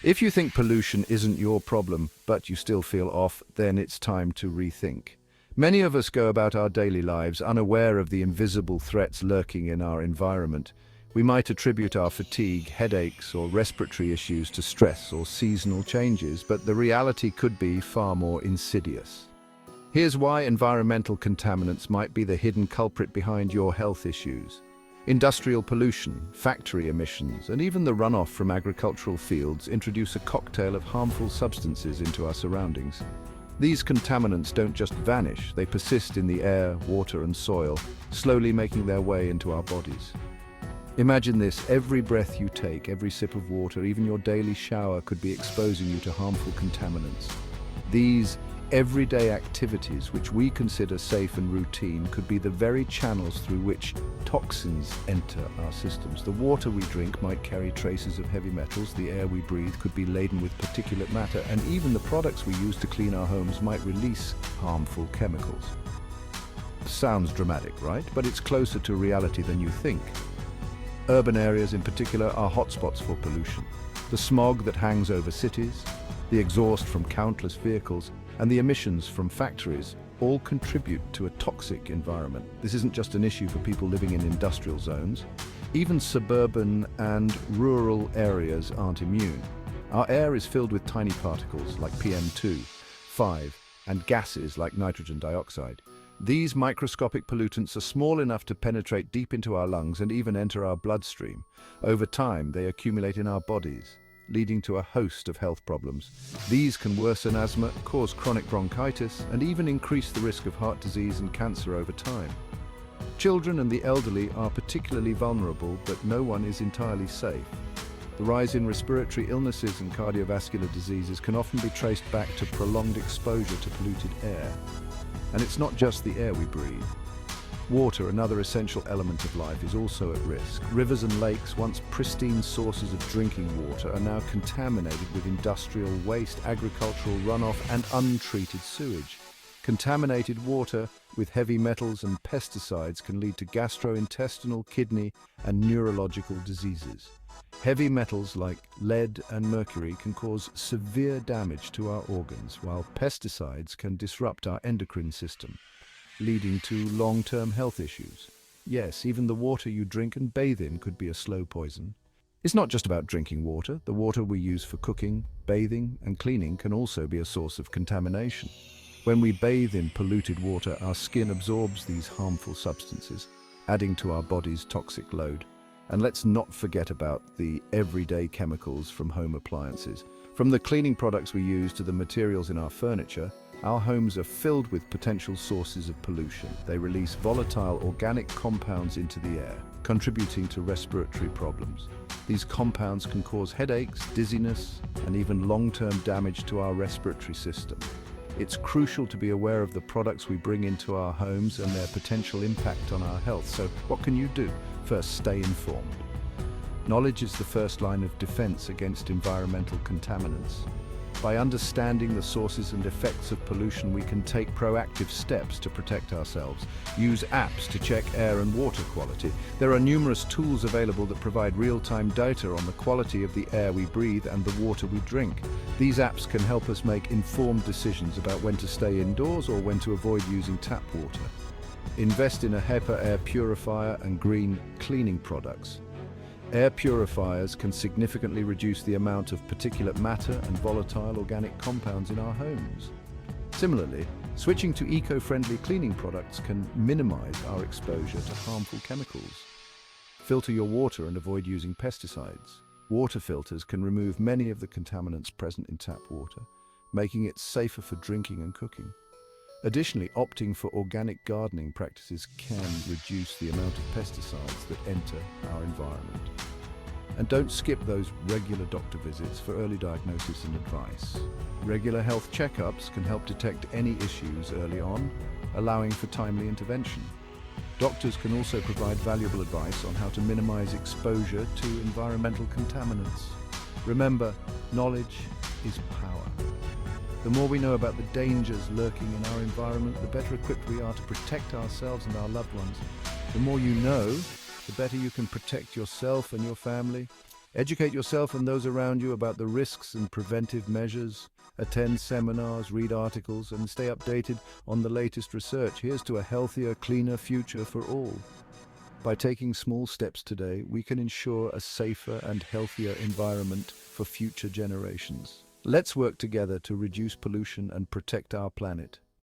If you think pollution isn't your problem, but you still feel off, then it's time to rethink. Many of us go about our daily lives unaware of the invisible threats lurking in our environment. We might attribute our fatigue, headaches, or respiratory issues to stress or seasonal changes, but the reality could be far more insidious. Here's why environmental contaminants might be the hidden culprit behind your health issues. Industrial pollution, factory emissions, and even the runoff from agricultural fields introduce a cocktail of harmful substances into our surroundings. These contaminants don't just vanish, they persist in the air, water, and soil, slowly making their way into our bodies. Imagine this: every breath you take, every sip of water, even your daily shower could be exposing you to harmful contaminants. These everyday activities, which we consider safe and routine, could be the very channels through which toxins enter our systems. The water we drink might carry traces of heavy metals, the air we breathe could be laden with particulate matter, and even the products we use to clean our homes might release harmful chemicals. Sounds dramatic, right? But it's closer to reality than you think. Urban areas in particular are hotspots for pollution. The smog that hangs over cities, the exhaust from countless vehicles, and the emissions from factories all contribute to a toxic environment. This isn't just an issue for people living in industrial zones. Even suburban and rural areas aren't immune. Our air is filled with tiny particles like PM2, and gases like nitrogen dioxide. These microscopic pollutants are small enough to penetrate deep into our lungs and even enter our bloodstream. Over time, they accumulate in our bodies, leading to a host of health problems. These can worsen asthma, cause chronic bronchitis, and even increase the risk of heart disease and cancer over time. Children and the elderly are particularly vulnerable, but no one is entirely safe. The rise in respiratory illnesses and cardiovascular diseases can often be traced back to prolonged exposure to polluted air. And it's not just the air we breathe. Water, another essential element of life, is also at risk. Rivers and lakes, once pristine sources of drinking water, are now contaminated with industrial waste, agricultural runoff, and untreated sewage. Contaminated water with heavy metals and pesticides can lead to gastrointestinal, kidney, and neurological diseases. Heavy metals like lead and mercury can cause severe damage to our organs, while pesticides can disrupt our endocrine system, leading to long-term health issues. Yes, even the water you drink and bathe in could be a slow poison. It's not just about drinking water. The water we use for cooking, bathing, and cleaning can also be a source of contamination. When we bathe in polluted water, our skin absorbs these harmful substances, adding to our body's toxic load. And let's not forget about the everyday chemicals from home appliances. From the cleaning products we use to the materials in our furniture, our homes are filled with potential sources of pollution. They release volatile organic compounds into the air, contributing to respiratory problems. These compounds can cause headaches, dizziness, and even long-term damage to our respiratory system. It's crucial to be aware of the products we bring into our homes and their potential impact on our health. So what can you do? First, stay informed. Knowledge is the first line of defense against environmental contaminants. By understanding the sources and effects of pollution, we can take proactive steps to protect ourselves. Use apps to check air and water quality. There are numerous tools available that provide real-time data on the quality of the air we breathe and the water we drink. These apps can help us make informed decisions about when to stay indoors or when to avoid using tap water. Invest in a HEPA air purifier and green cleaning products. Air purifiers can significantly reduce the amount of particulate matter and volatile organic compounds in our homes. Similarly, switching to eco-friendly cleaning products can minimize our exposure to harmful chemicals. Filter your water and avoid using pesticides. Water filters can remove many of the contaminants present in tap water, making it safer for drinking and cooking. Additionally, opting for organic gardening practices can reduce the amount of pesticides that enter our environment. And don't skip those regular doctor visits for early diagnosis and advice. Regular health checkups can help detect any issues early on, allowing for timely intervention. Doctors can also provide valuable advice on how to minimize exposure to environmental contaminants. Remember, knowledge is power. The more we know about the dangers lurking in our environment, the better equipped we are to protect ourselves and our loved ones. The more you know, the better you can protect yourself and your family. Educate yourself and those around you about the risks and preventive measures. Attend seminars, read articles, and stay updated on the latest research. Here's to a healthier, cleaner future for all. By taking small steps today, we can ensure a safer and healthier environment for future generations. Let's work together to reduce pollution and protect our planet.